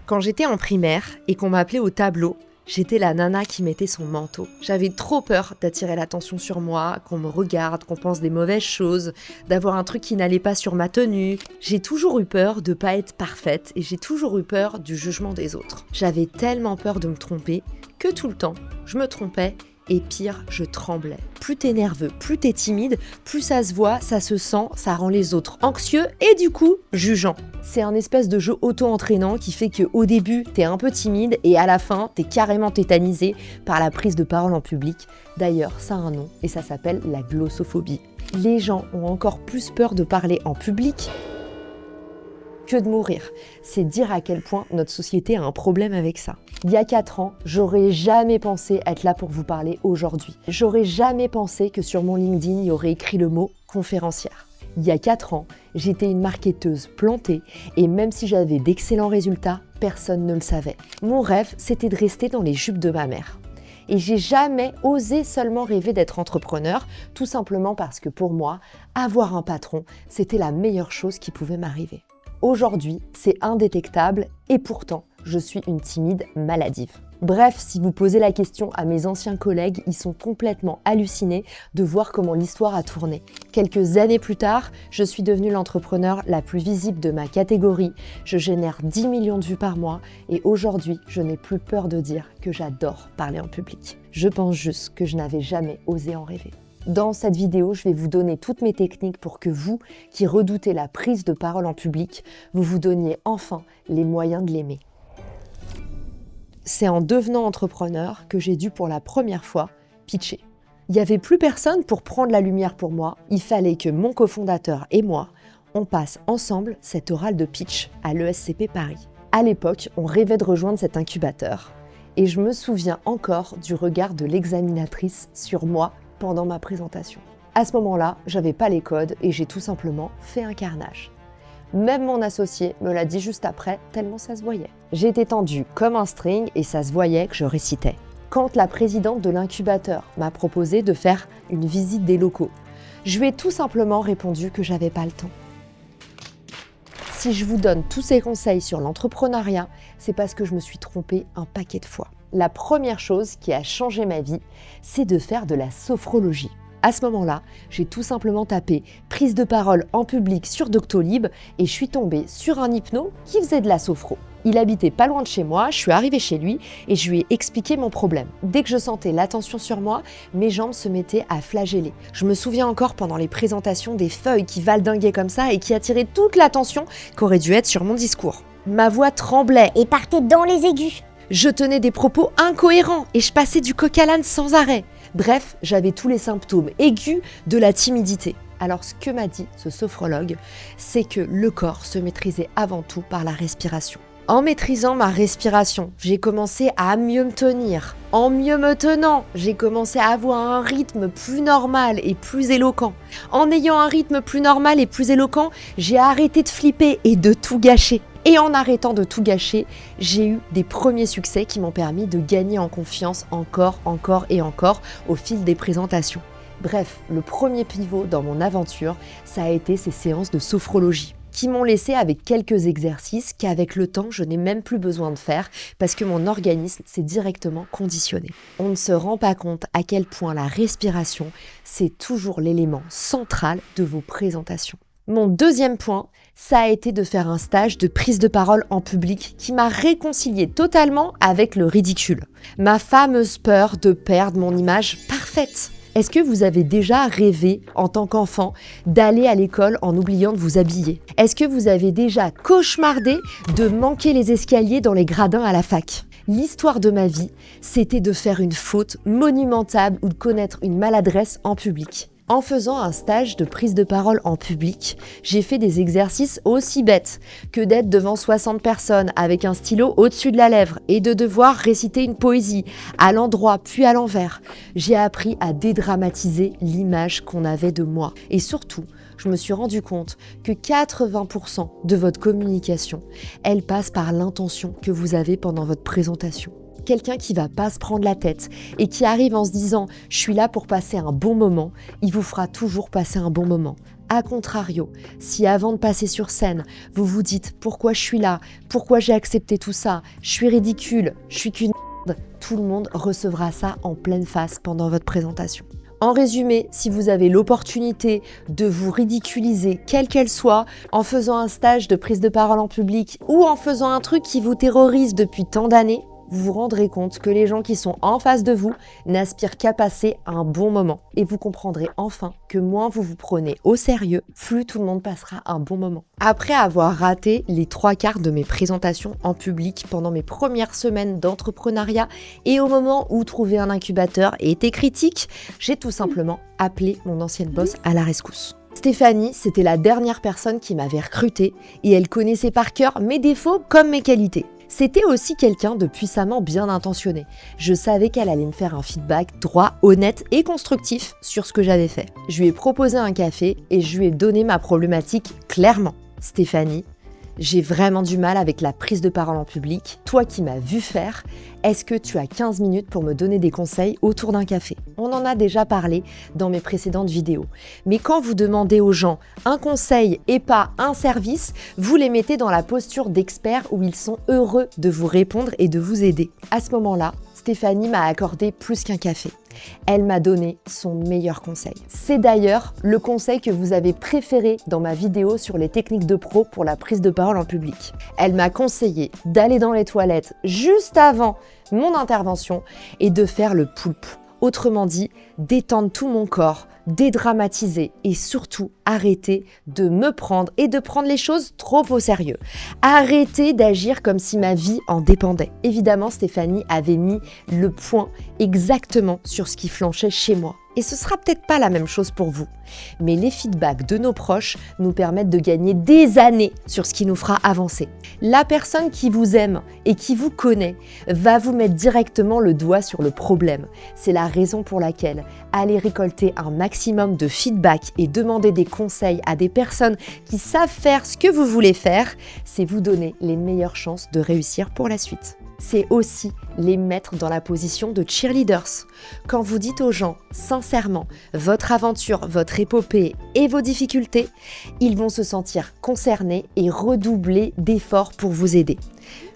Quand j'étais en primaire et qu'on m'appelait au tableau, j'étais la nana qui mettait son manteau. J'avais trop peur d'attirer l'attention sur moi, qu'on me regarde, qu'on pense des mauvaises choses, d'avoir un truc qui n'allait pas sur ma tenue. J'ai toujours eu peur de pas être parfaite et j'ai toujours eu peur du jugement des autres. J'avais tellement peur de me tromper que tout le temps, je me trompais. Et pire, je tremblais. Plus t'es nerveux, plus t'es timide, plus ça se voit, ça se sent, ça rend les autres anxieux et du coup, jugeants. C'est un espèce de jeu auto-entraînant qui fait qu'au début, t'es un peu timide et à la fin, t'es carrément tétanisé par la prise de parole en public. D'ailleurs, ça a un nom et ça s'appelle la glossophobie. Les gens ont encore plus peur de parler en public que de mourir. C'est dire à quel point notre société a un problème avec ça. Il y a 4 ans, j'aurais jamais pensé être là pour vous parler aujourd'hui. J'aurais jamais pensé que sur mon LinkedIn, il y aurait écrit le mot conférencière. Il y a 4 ans, j'étais une marketeuse plantée et même si j'avais d'excellents résultats, personne ne le savait. Mon rêve, c'était de rester dans les jupes de ma mère. Et j'ai jamais osé seulement rêver d'être entrepreneur, tout simplement parce que pour moi, avoir un patron, c'était la meilleure chose qui pouvait m'arriver. Aujourd'hui, c'est indétectable et pourtant, je suis une timide maladive. Bref, si vous posez la question à mes anciens collègues, ils sont complètement hallucinés de voir comment l'histoire a tourné. Quelques années plus tard, je suis devenue l'entrepreneur la plus visible de ma catégorie. Je génère 10 millions de vues par mois et aujourd'hui, je n'ai plus peur de dire que j'adore parler en public. Je pense juste que je n'avais jamais osé en rêver. Dans cette vidéo, je vais vous donner toutes mes techniques pour que vous, qui redoutez la prise de parole en public, vous vous donniez enfin les moyens de l'aimer. C'est en devenant entrepreneur que j'ai dû pour la première fois pitcher. Il n'y avait plus personne pour prendre la lumière pour moi. Il fallait que mon cofondateur et moi, on passe ensemble cet oral de pitch à l'ESCP Paris. À l'époque, on rêvait de rejoindre cet incubateur. Et je me souviens encore du regard de l'examinatrice sur moi pendant ma présentation. À ce moment-là, j'avais pas les codes et j'ai tout simplement fait un carnage. Même mon associé me l'a dit juste après, tellement ça se voyait. J'étais tendue comme un string et ça se voyait que je récitais. Quand la présidente de l'incubateur m'a proposé de faire une visite des locaux, je lui ai tout simplement répondu que j'avais pas le temps. Si je vous donne tous ces conseils sur l'entrepreneuriat, c'est parce que je me suis trompée un paquet de fois. La première chose qui a changé ma vie, c'est de faire de la sophrologie. À ce moment-là, j'ai tout simplement tapé « prise de parole en public » sur Doctolib et je suis tombée sur un hypno qui faisait de la sophro. Il habitait pas loin de chez moi, je suis arrivée chez lui et je lui ai expliqué mon problème. Dès que je sentais l'attention sur moi, mes jambes se mettaient à flageller. Je me souviens encore pendant les présentations des feuilles qui valdinguaient comme ça et qui attiraient toute l'attention qu'aurait dû être sur mon discours. Ma voix tremblait et partait dans les aigus. Je tenais des propos incohérents et je passais du coq à l'âne sans arrêt. Bref, j'avais tous les symptômes aigus de la timidité. Alors ce que m'a dit ce sophrologue, c'est que le corps se maîtrisait avant tout par la respiration. En maîtrisant ma respiration, j'ai commencé à mieux me tenir. En mieux me tenant, j'ai commencé à avoir un rythme plus normal et plus éloquent. En ayant un rythme plus normal et plus éloquent, j'ai arrêté de flipper et de tout gâcher. Et en arrêtant de tout gâcher, j'ai eu des premiers succès qui m'ont permis de gagner en confiance encore et encore au fil des présentations. Bref, le premier pivot dans mon aventure, ça a été ces séances de sophrologie qui m'ont laissé avec quelques exercices qu'avec le temps, je n'ai même plus besoin de faire parce que mon organisme s'est directement conditionné. On ne se rend pas compte à quel point la respiration, c'est toujours l'élément central de vos présentations. Mon deuxième point, ça a été de faire un stage de prise de parole en public qui m'a réconciliée totalement avec le ridicule. Ma fameuse peur de perdre mon image parfaite. Est-ce que vous avez déjà rêvé, en tant qu'enfant, d'aller à l'école en oubliant de vous habiller? Est-ce que vous avez déjà cauchemardé de manquer les escaliers dans les gradins à la fac? L'histoire de ma vie, c'était de faire une faute monumentale ou de connaître une maladresse en public. En faisant un stage de prise de parole en public, j'ai fait des exercices aussi bêtes que d'être devant 60 personnes avec un stylo au-dessus de la lèvre et de devoir réciter une poésie à l'endroit puis à l'envers. J'ai appris à dédramatiser l'image qu'on avait de moi. Et surtout, je me suis rendu compte que 80% de votre communication, elle passe par l'intention que vous avez pendant votre présentation. Quelqu'un qui va pas se prendre la tête et qui arrive en se disant « je suis là pour passer un bon moment », il vous fera toujours passer un bon moment. A contrario, si avant de passer sur scène, vous vous dites « Pourquoi je suis là ? Pourquoi j'ai accepté tout ça ? Je suis ridicule, je suis qu'une merde », tout le monde recevra ça en pleine face pendant votre présentation. En résumé, si vous avez l'opportunité de vous ridiculiser, quelle qu'elle soit, en faisant un stage de prise de parole en public ou en faisant un truc qui vous terrorise depuis tant d'années, vous vous rendrez compte que les gens qui sont en face de vous n'aspirent qu'à passer un bon moment. Et vous comprendrez enfin que moins vous vous prenez au sérieux, plus tout le monde passera un bon moment. Après avoir raté les 3/4 de mes présentations en public pendant mes premières semaines d'entrepreneuriat et au moment où trouver un incubateur était critique, j'ai tout simplement appelé mon ancienne boss à la rescousse. Stéphanie, c'était la dernière personne qui m'avait recrutée et elle connaissait par cœur mes défauts comme mes qualités. C'était aussi quelqu'un de puissamment bien intentionné. Je savais qu'elle allait me faire un feedback droit, honnête et constructif sur ce que j'avais fait. Je lui ai proposé un café et je lui ai donné ma problématique clairement. Stéphanie, j'ai vraiment du mal avec la prise de parole en public. Toi qui m'as vu faire, est-ce que tu as 15 minutes pour me donner des conseils autour d'un café ? On en a déjà parlé dans mes précédentes vidéos. Mais quand vous demandez aux gens un conseil et pas un service, vous les mettez dans la posture d'expert où ils sont heureux de vous répondre et de vous aider. À ce moment-là, Stéphanie m'a accordé plus qu'un café. Elle m'a donné son meilleur conseil. C'est d'ailleurs le conseil que vous avez préféré dans ma vidéo sur les techniques de pro pour la prise de parole en public. Elle m'a conseillé d'aller dans les toilettes juste avant mon intervention et de faire le poulpe. Autrement dit, détendre tout mon corps, dédramatiser et surtout arrêter de me prendre et de prendre les choses trop au sérieux. Arrêter d'agir comme si ma vie en dépendait. Évidemment, Stéphanie avait mis le point exactement sur ce qui flanchait chez moi. Et ce sera peut-être pas la même chose pour vous. Mais les feedbacks de nos proches nous permettent de gagner des années sur ce qui nous fera avancer. La personne qui vous aime et qui vous connaît va vous mettre directement le doigt sur le problème. C'est la raison pour laquelle aller récolter un maximum de feedback et demander des conseils à des personnes qui savent faire ce que vous voulez faire, c'est vous donner les meilleures chances de réussir pour la suite. C'est aussi les mettre dans la position de cheerleaders. Quand vous dites aux gens sincèrement votre aventure, votre épopée et vos difficultés, ils vont se sentir concernés et redoubler d'efforts pour vous aider.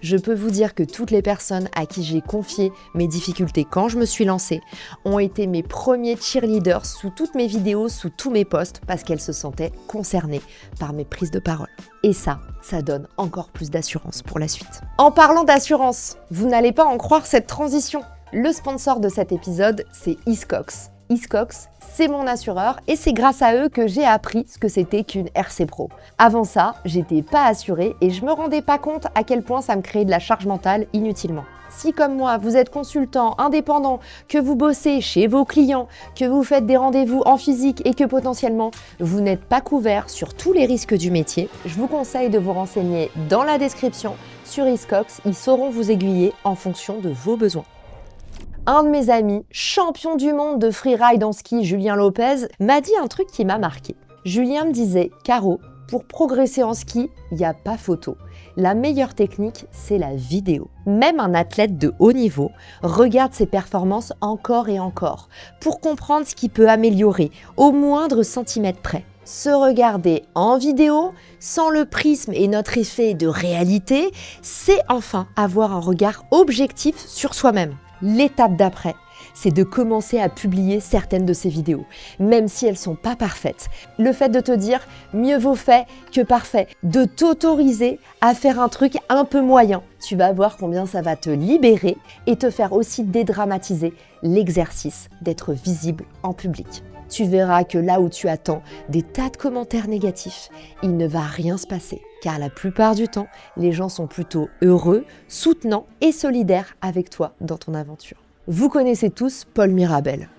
Je peux vous dire que toutes les personnes à qui j'ai confié mes difficultés quand je me suis lancée ont été mes premiers cheerleaders sous toutes mes vidéos, sous tous mes posts, parce qu'elles se sentaient concernées par mes prises de parole. Et ça donne encore plus d'assurance pour la suite. En parlant d'assurance, vous n'allez pas en croire cette transition. Le sponsor de cet épisode, c'est Hiscox. Hiscox, c'est mon assureur et c'est grâce à eux que j'ai appris ce que c'était qu'une RC Pro. Avant ça, j'étais pas assurée et je me rendais pas compte à quel point ça me créait de la charge mentale inutilement. Si comme moi, vous êtes consultant, indépendant, que vous bossez chez vos clients, que vous faites des rendez-vous en physique et que potentiellement vous n'êtes pas couvert sur tous les risques du métier, je vous conseille de vous renseigner dans la description sur Hiscox. Ils sauront vous aiguiller en fonction de vos besoins. Un de mes amis, champion du monde de freeride en ski, Julien Lopez, m'a dit un truc qui m'a marqué. Julien me disait « Caro, pour progresser en ski, il n'y a pas photo. La meilleure technique, c'est la vidéo. » Même un athlète de haut niveau regarde ses performances encore et encore pour comprendre ce qu'il peut améliorer au moindre centimètre près. Se regarder en vidéo, sans le prisme et notre effet de réalité, c'est enfin avoir un regard objectif sur soi-même. L'étape d'après, c'est de commencer à publier certaines de ces vidéos, même si elles sont pas parfaites. Le fait de te dire mieux vaut fait que parfait, de t'autoriser à faire un truc un peu moyen, tu vas voir combien ça va te libérer et te faire aussi dédramatiser l'exercice d'être visible en public. Tu verras que là où tu attends des tas de commentaires négatifs, il ne va rien se passer. Car la plupart du temps, les gens sont plutôt heureux, soutenants et solidaires avec toi dans ton aventure. Vous connaissez tous Paul Mirabel.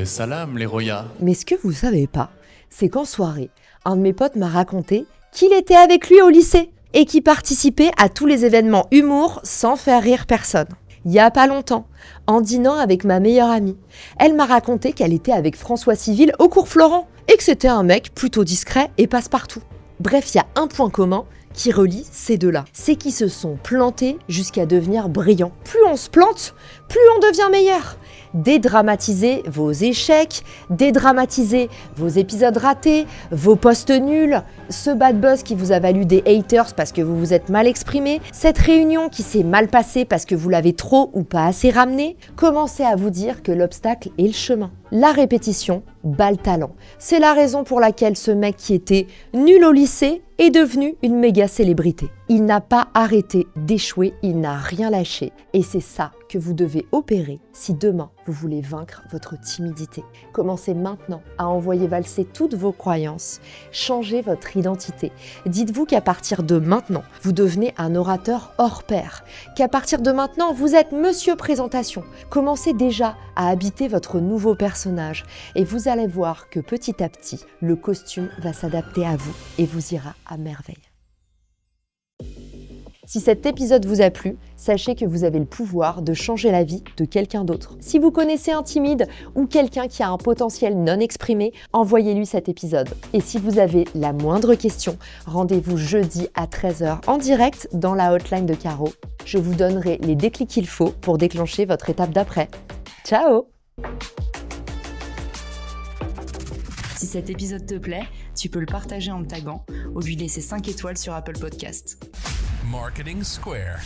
Salam les Roya. Mais ce que vous savez pas, c'est qu'en soirée, un de mes potes m'a raconté qu'il était avec lui au lycée et qu'il participait à tous les événements humour sans faire rire personne. Il y a pas longtemps, en dînant avec ma meilleure amie, elle m'a raconté qu'elle était avec François Civil au cours Florent et que c'était un mec plutôt discret et passe-partout. Bref, il y a un point commun qui relie ces deux-là. C'est qu'ils se sont plantés jusqu'à devenir brillants. Plus on se plante, plus on devient meilleur. Dédramatisez vos échecs, dédramatisez vos épisodes ratés, vos posts nuls, ce bad buzz qui vous a valu des haters parce que vous vous êtes mal exprimé, cette réunion qui s'est mal passée parce que vous l'avez trop ou pas assez ramenée. Commencez à vous dire que l'obstacle est le chemin. La répétition bat le talent. C'est la raison pour laquelle ce mec qui était nul au lycée est devenu une méga célébrité. Il n'a pas arrêté d'échouer, il n'a rien lâché. Et c'est ça que vous devez opérer si demain vous voulez vaincre votre timidité. Commencez maintenant à envoyer valser toutes vos croyances. Changez votre identité. Dites-vous qu'à partir de maintenant, vous devenez un orateur hors pair. Qu'à partir de maintenant, vous êtes Monsieur Présentation. Commencez déjà à habiter votre nouveau personnage et vous allez voir que petit à petit, le costume va s'adapter à vous et vous ira à merveille. Si cet épisode vous a plu, sachez que vous avez le pouvoir de changer la vie de quelqu'un d'autre. Si vous connaissez un timide ou quelqu'un qui a un potentiel non exprimé, envoyez-lui cet épisode. Et si vous avez la moindre question, rendez-vous jeudi à 13h en direct dans la hotline de Caro. Je vous donnerai les déclics qu'il faut pour déclencher votre étape d'après. Ciao! Si cet épisode te plaît, tu peux le partager en me taguant ou lui laisser 5 étoiles sur Apple Podcasts. Marketing Square.